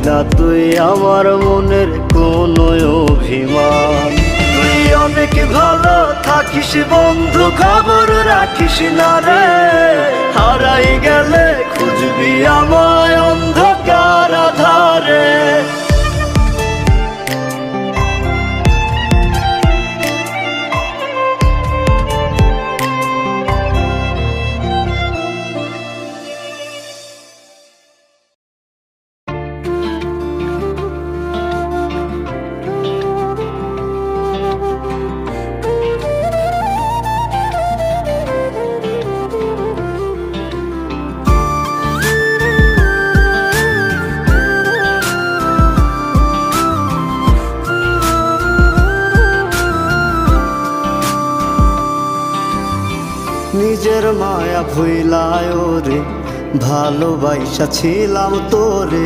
না তুই আমার মনের কোনো অভিমান। তুই অনেক ভালো থাকিস বন্ধু, খবর রাখিস না রে। হারাই গেলে খুঁজবি আমায় অন্ধকার আধারে। নিজের মায়া ভুইলায় রে, ভালোবাসা ছিলাম তোরে।